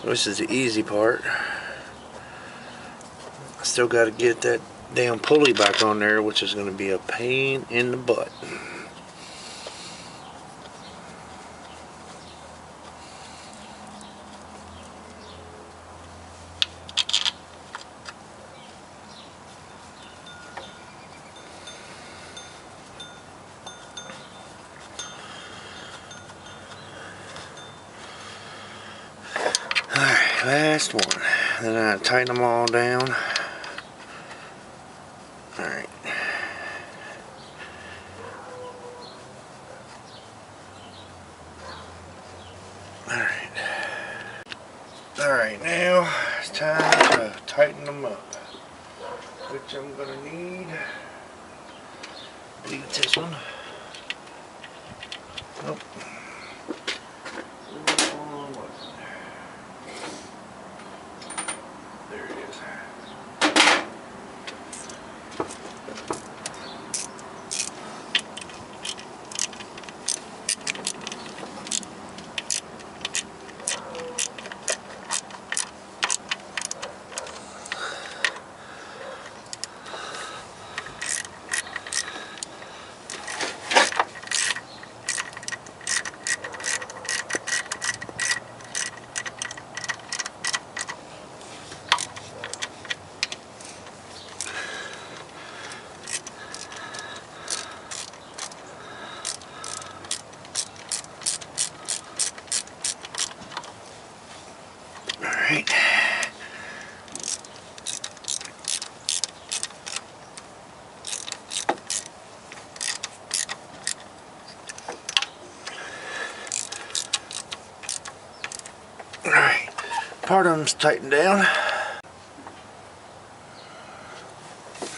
This is the easy part. I still got to get that damn pulley back on there, which is going to be a pain in the butt. Alright, last one. Then I tighten them all down. Alright. Alright, now it's time to tighten them up. Which I'm gonna need. I believe it's this one. Nope. There it is. Alright. Alright. Part of them's tightened down.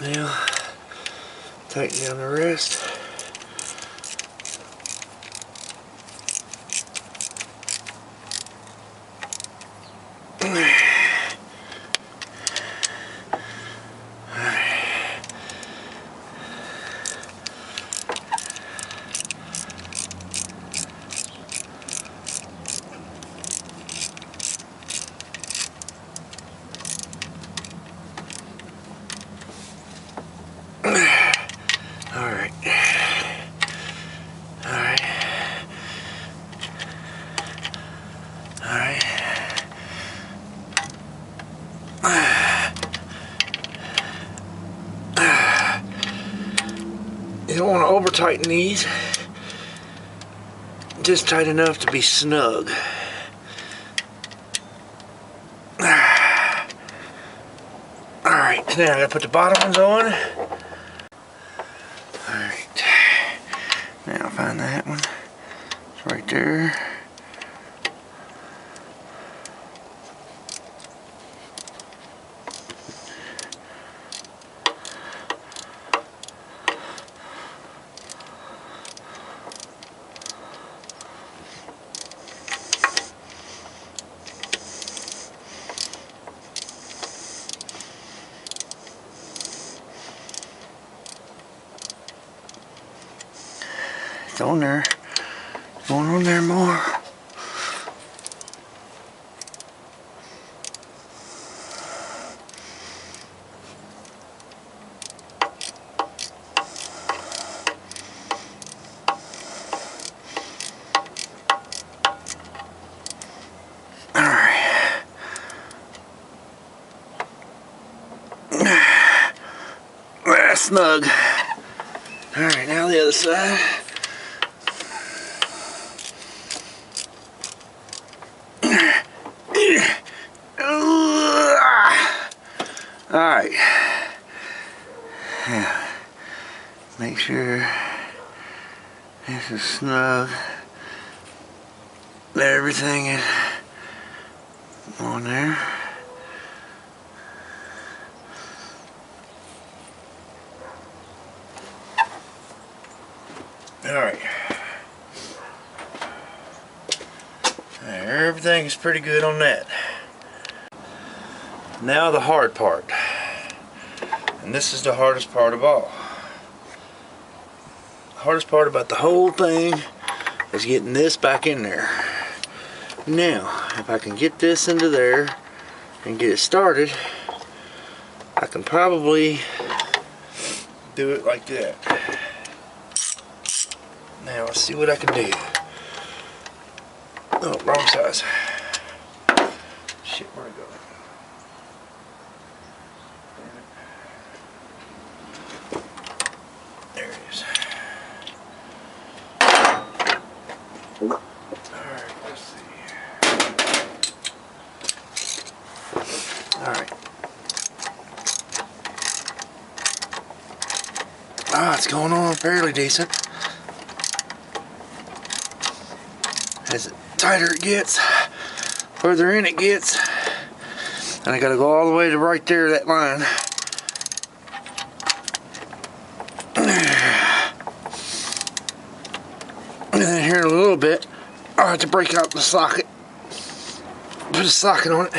Now, tighten down the rest. Alright. Alright. Alright. You don't want to over tighten these. Just tight enough to be snug. Alright, now I gotta put the bottom ones on. Alright, now find that one. It's right there. It's on there. It's going on there more. Alright. That's snug. Alright, now the other side. Alright, yeah. Make sure this is snug, that everything is on there. Alright, everything is pretty good on that. Now the hard part, and this is the hardest part of all. The hardest part about the whole thing is getting this back in there. Now, if I can get this into there and get it started, I can probably do it like that. Now let's see what I can do. Oh, wrong size. Shit, where'd it go? There it is. Alright, let's see. Alright. Ah, it's going on fairly decent. As tighter it gets, further in it gets, and I gotta go all the way to right there, that line. And then here in a little bit, I'll have to break out the socket, put a socket on it.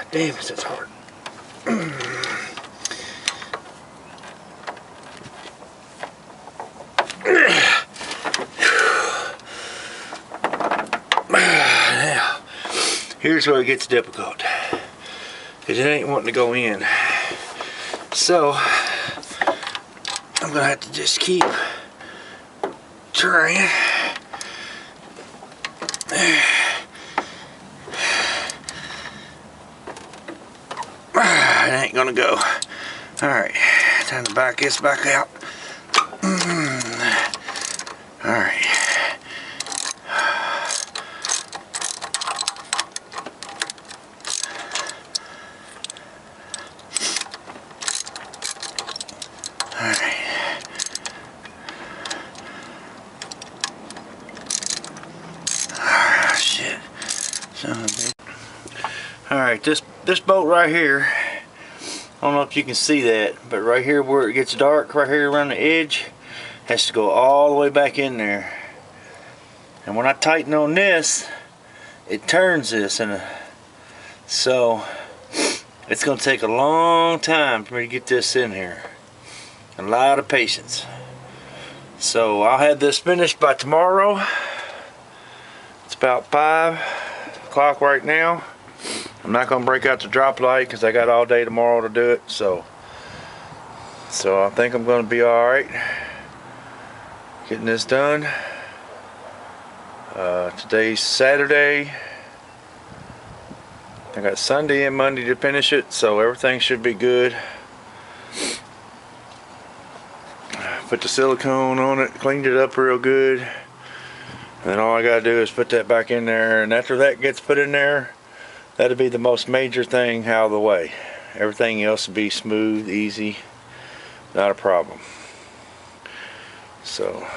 Damn, it's hard. Now, here's where it gets difficult, because it ain't wanting to go in. So I'm gonna have to just keep trying. It ain't gonna go. Alright, time to back this back out. Alright. Alright. Ah, shit. Son of a bitch. Alright, this bolt right here, I don't know if you can see that, but right here where it gets dark, right here around the edge, has to go all the way back in there. And when I tighten on this, it turns this, and so it's going to take a long time for me to get this in here. A lot of patience. So I'll have this finished by tomorrow. It's about 5 o'clock right now. I'm not going to break out the drop light because I got all day tomorrow to do it. So I think I'm going to be alright getting this done. Today's Saturday. I got Sunday and Monday to finish it, so everything should be good. Put the silicone on it, cleaned it up real good, and then all I gotta do is put that back in there, and after that gets put in there, that'll be the most major thing out of the way. Everything else will be smooth, easy, not a problem. So